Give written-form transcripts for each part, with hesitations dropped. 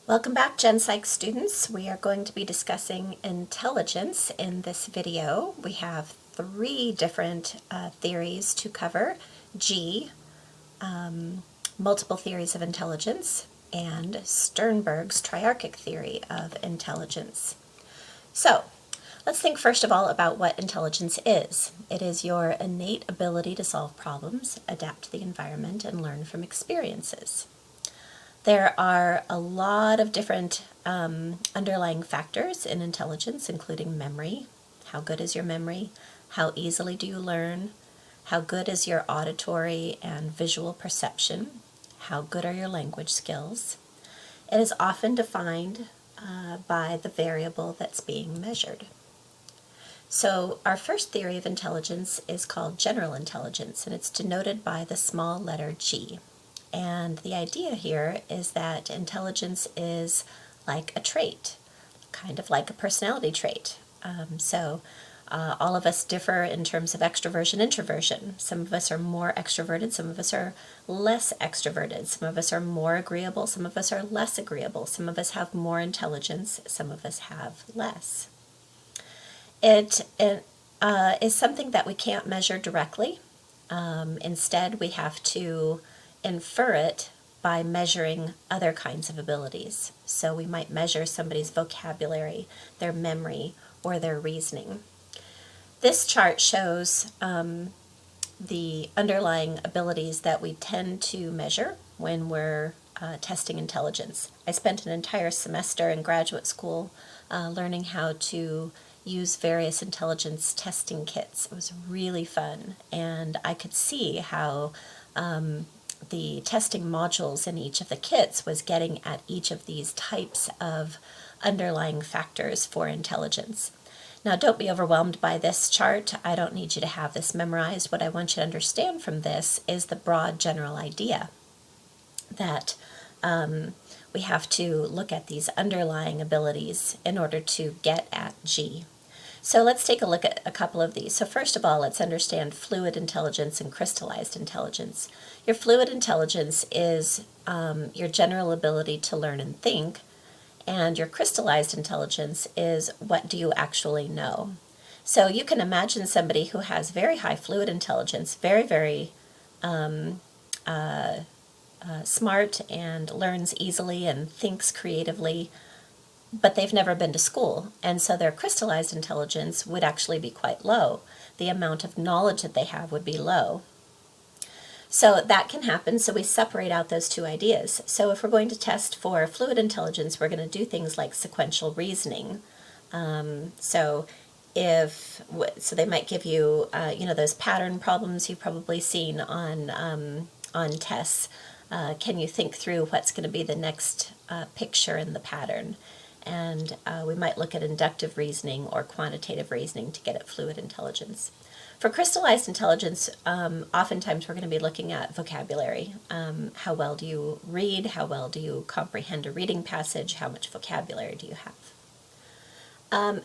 Welcome back, Gen Psych students. We are going to be discussing intelligence in this video. We have three different theories to cover: G, multiple theories of intelligence, and Sternberg's triarchic theory of intelligence. So, let's think first of all about what intelligence is. It is your innate ability to solve problems, adapt to the environment, and learn from experiences. There are a lot of different underlying factors in intelligence, including memory. How good is your memory? How easily do you learn? How good is your auditory and visual perception? How good are your language skills? It is often defined by the variable that's being measured. So our first theory of intelligence is called general intelligence, and it's denoted by the small letter G. And the idea here is that intelligence is like a trait, kind of like a personality trait. All of us differ in terms of extroversion, introversion. Some of us are more extroverted, some of us are less extroverted, some of us are more agreeable, some of us are less agreeable, some of us have more intelligence, some of us have less. It is something that we can't measure directly. Instead, we have to infer it by measuring other kinds of abilities. So we might measure somebody's vocabulary, their memory, or their reasoning. This chart shows the underlying abilities that we tend to measure when we're testing intelligence. I spent an entire semester in graduate school learning how to use various intelligence testing kits. It was really fun, and I could see how the testing modules in each of the kits was getting at each of these types of underlying factors for intelligence. Now, don't be overwhelmed by this chart. I don't need you to have this memorized. What I want you to understand from this is the broad general idea that we have to look at these underlying abilities in order to get at G. So let's take a look at a couple of these. So first of all, let's understand fluid intelligence and crystallized intelligence. Your fluid intelligence is your general ability to learn and think, and your crystallized intelligence is what do you actually know. So you can imagine somebody who has very high fluid intelligence, very smart and learns easily and thinks creatively, but they've never been to school, and so their crystallized intelligence would actually be quite low. The amount of knowledge that they have would be low. So that can happen, so we separate out those two ideas. So if we're going to test for fluid intelligence, we're going to do things like sequential reasoning. So they might give you, those pattern problems you've probably seen on tests. Can you think through what's going to be the next picture in the pattern? And we might look at inductive reasoning or quantitative reasoning to get at fluid intelligence. For crystallized intelligence, oftentimes we're going to be looking at vocabulary. How well do you read? How well do you comprehend a reading passage? How much vocabulary do you have?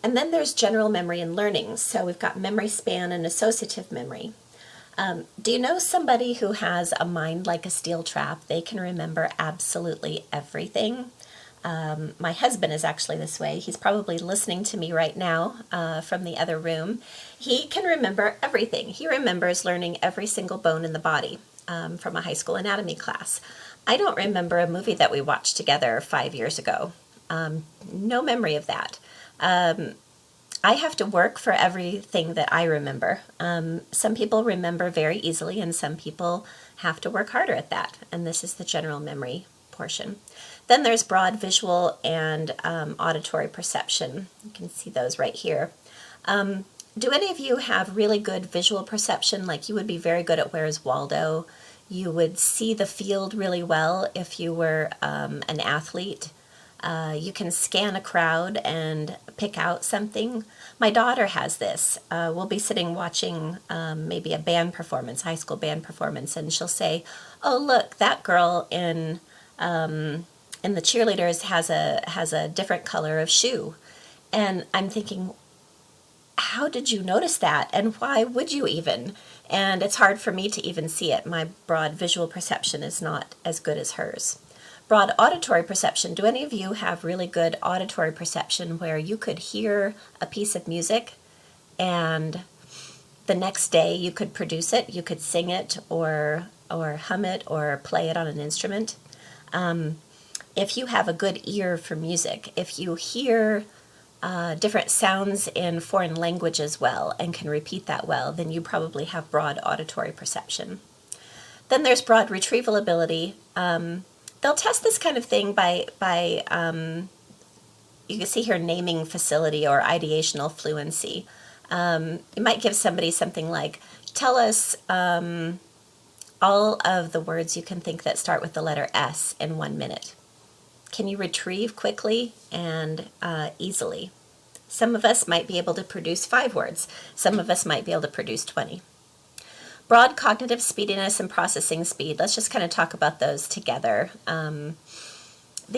And then there's general memory and learning. So we've got memory span and associative memory. Do you know somebody who has a mind like a steel trap? They can remember absolutely everything. My husband is actually this way. He's probably listening to me right now from the other room. He can remember everything. He remembers learning every single bone in the body from a high school anatomy class. I don't remember a movie that we watched together 5 years ago. No memory of that. I have to work for everything that I remember. Some people remember very easily, and some people have to work harder at that. And this is the general memory portion. Then there's broad visual and auditory perception. You can see those right here. Do any of you have really good visual perception? Like you would be very good at Where's Waldo. You would see the field really well if you were an athlete. You can scan a crowd and pick out something. My daughter has this. We'll be sitting watching maybe a band performance, high school band performance, and she'll say, "Oh, look, that girl in the cheerleaders has a different color of shoe." And I'm thinking, how did you notice that? And why would you even? And it's hard for me to even see it. My broad visual perception is not as good as hers. Broad auditory perception. Do any of you have really good auditory perception where you could hear a piece of music and the next day you could produce it, you could sing it or hum it or play it on an instrument? If you have a good ear for music, if you hear different sounds in foreign languages well and can repeat that well, then you probably have broad auditory perception. Then there's broad retrieval ability. They'll test this kind of thing by you can see here naming facility or ideational fluency. You might give somebody something like, tell us all of the words you can think that start with the letter S in 1 minute. Can you retrieve quickly and easily? Some of us might be able to produce 5 words. Some of us might be able to produce 20. Broad cognitive speediness and processing speed. Let's just kind of talk about those together. The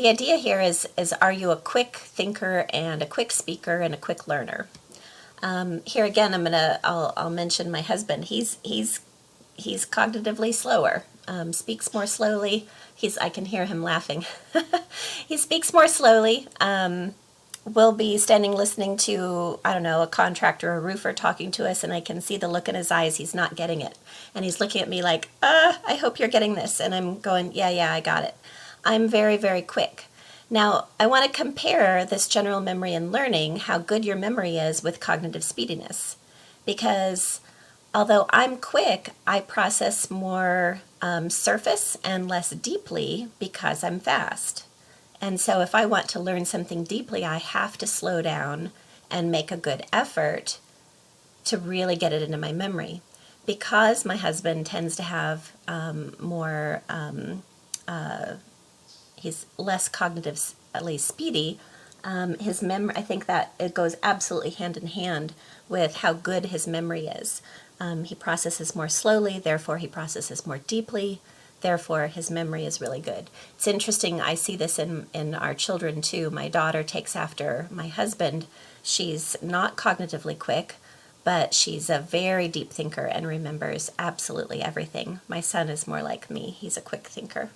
idea here is are you a quick thinker and a quick speaker and a quick learner? Here again, I'll mention my husband. He's cognitively slower. Speaks more slowly. I can hear him laughing. He speaks more slowly. We'll be standing listening to, I don't know, a contractor or a roofer talking to us, and I can see the look in his eyes. He's not getting it. And he's looking at me like, I hope you're getting this. And I'm going, yeah, I got it. I'm very, very quick. Now, I want to compare this general memory and learning, how good your memory is, with cognitive speediness. Because although I'm quick, I process more surface and less deeply because I'm fast. And so if I want to learn something deeply, I have to slow down and make a good effort to really get it into my memory. Because my husband tends to have he's less cognitively speedy, his memory, I think that it goes absolutely hand in hand with how good his memory is. He processes more slowly, therefore he processes more deeply, therefore his memory is really good. It's interesting, I see this in our children too. My daughter takes after my husband. She's not cognitively quick, but she's a very deep thinker and remembers absolutely everything. My son is more like me. He's a quick thinker.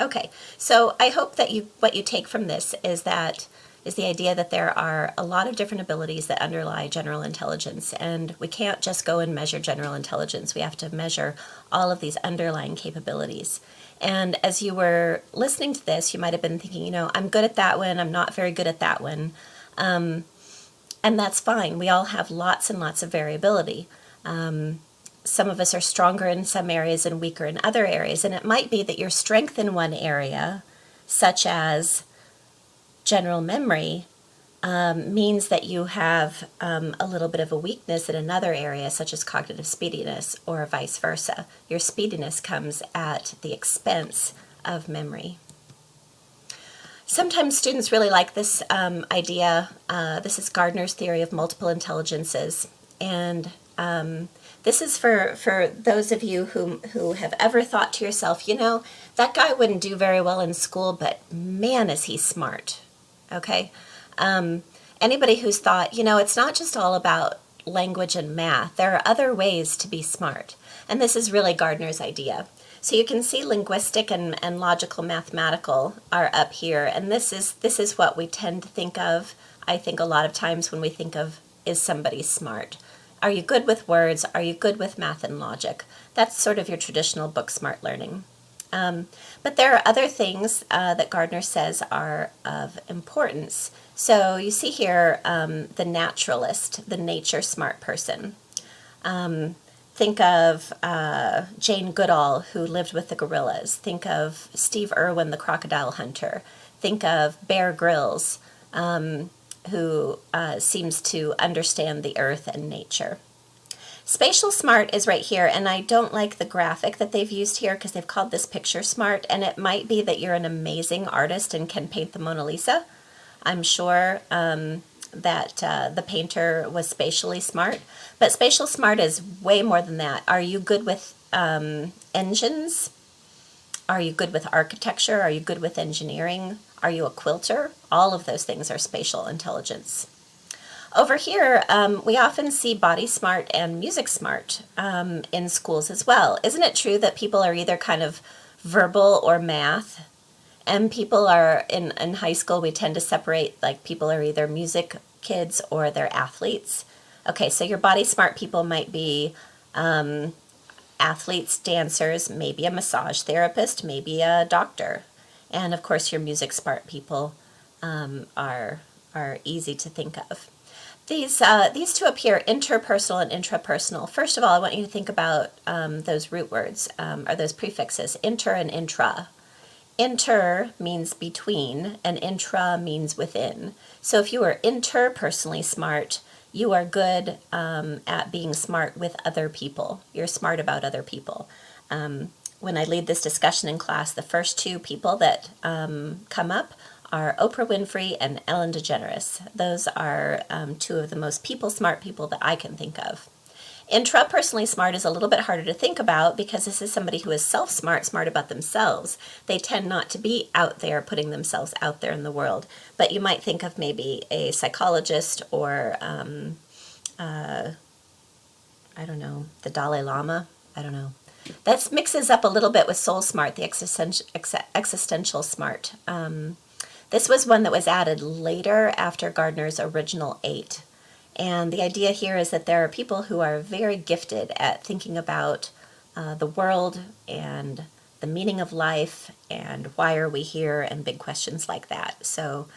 Okay, so I hope that what you take from this is the idea that there are a lot of different abilities that underlie general intelligence, and we can't just go and measure general intelligence. We have to measure all of these underlying capabilities. And as you were listening to this, you might have been thinking, I'm good at that one, I'm not very good at that one. And that's fine. We all have lots and lots of variability. Some of us are stronger in some areas and weaker in other areas, and it might be that your strength in one area, such as general memory, means that you have a little bit of a weakness in another area, such as cognitive speediness, or vice versa. Your speediness comes at the expense of memory. Sometimes students really like this idea. This is Gardner's theory of multiple intelligences, and this is for those of you who have ever thought to yourself, that guy wouldn't do very well in school, but man, is he smart. Okay? Anybody who's thought, it's not just all about language and math. There are other ways to be smart. And this is really Gardner's idea. So you can see linguistic and logical mathematical are up here. And this is what we tend to think of, I think, a lot of times when we think of, is somebody smart? Are you good with words? Are you good with math and logic? That's sort of your traditional book smart learning. But there are other things that Gardner says are of importance. So you see here the naturalist, the nature smart person. Think of Jane Goodall, who lived with the gorillas. Think of Steve Irwin, the crocodile hunter. Think of Bear Grylls, who seems to understand the earth and nature. Spatial smart is right here, and I don't like the graphic that they've used here because they've called this picture smart, and it might be that you're an amazing artist and can paint the Mona Lisa. I'm sure that the painter was spatially smart, but spatial smart is way more than that. Are you good with engines? Are you good with architecture? Are you good with engineering? Are you a quilter? All of those things are spatial intelligence. Over here, we often see body smart and music smart in schools as well. Isn't it true that people are either kind of verbal or math, And people are, in high school, we tend to separate, like people are either music kids or they're athletes. Okay, so your body smart people might be athletes, dancers, maybe a massage therapist, maybe a doctor. And of course, your music smart people are easy to think of. These two appear interpersonal and intrapersonal. First of all, I want you to think about those root words, or those prefixes, inter and intra. Inter means between, and intra means within. So if you are interpersonally smart, you are good at being smart with other people. You're smart about other people. When I lead this discussion in class, the first two people that come up are Oprah Winfrey and Ellen DeGeneres. Those are two of the most people-smart people that I can think of. Intrapersonally smart is a little bit harder to think about because this is somebody who is self-smart, smart about themselves. They tend not to be out there putting themselves out there in the world. But you might think of maybe a psychologist or, I don't know, the Dalai Lama. I don't know. That mixes up a little bit with soul smart, the existential smart. This was one that was added later after Gardner's original 8. And the idea here is that there are people who are very gifted at thinking about the world and the meaning of life and why are we here and big questions like that. So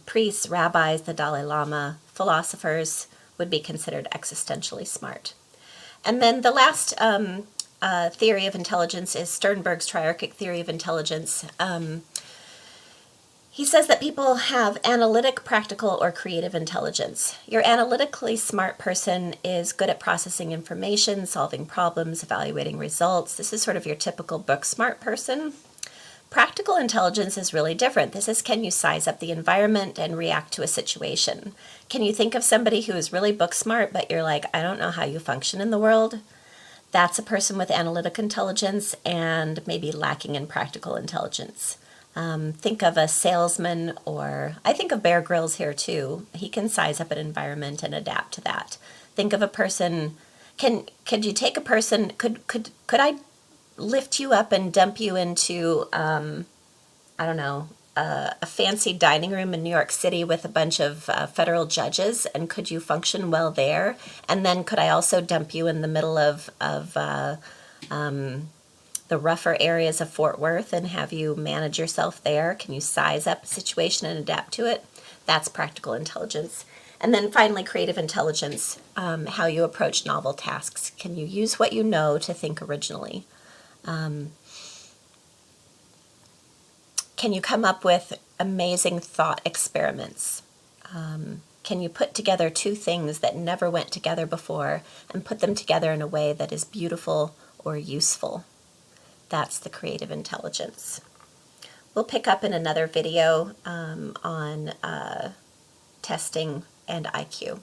priests, rabbis, the Dalai Lama, philosophers would be considered existentially smart. And then the last theory of intelligence is Sternberg's triarchic theory of intelligence. He says that people have analytic, practical, or creative intelligence. Your analytically smart person is good at processing information, solving problems, evaluating results. This is sort of your typical book smart person. Practical intelligence is really different. This is, can you size up the environment and react to a situation? Can you think of somebody who is really book smart, but you're like, I don't know how you function in the world? That's a person with analytic intelligence and maybe lacking in practical intelligence. Think of a salesman, or I think of Bear Grylls here too. He can size up an environment and adapt to that. Think of a person. Could you take a person? Could I lift you up and dump you into I don't know, a fancy dining room in New York City with a bunch of federal judges, and could you function well there? And then could I also dump you in the middle of the rougher areas of Fort Worth and have you manage yourself there? Can you size up a situation and adapt to it? That's practical intelligence. And then finally, creative intelligence, how you approach novel tasks. Can you use what you know to think originally? Can you come up with amazing thought experiments? Can you put together two things that never went together before and put them together in a way that is beautiful or useful? That's the creative intelligence. We'll pick up in another video on testing and IQ.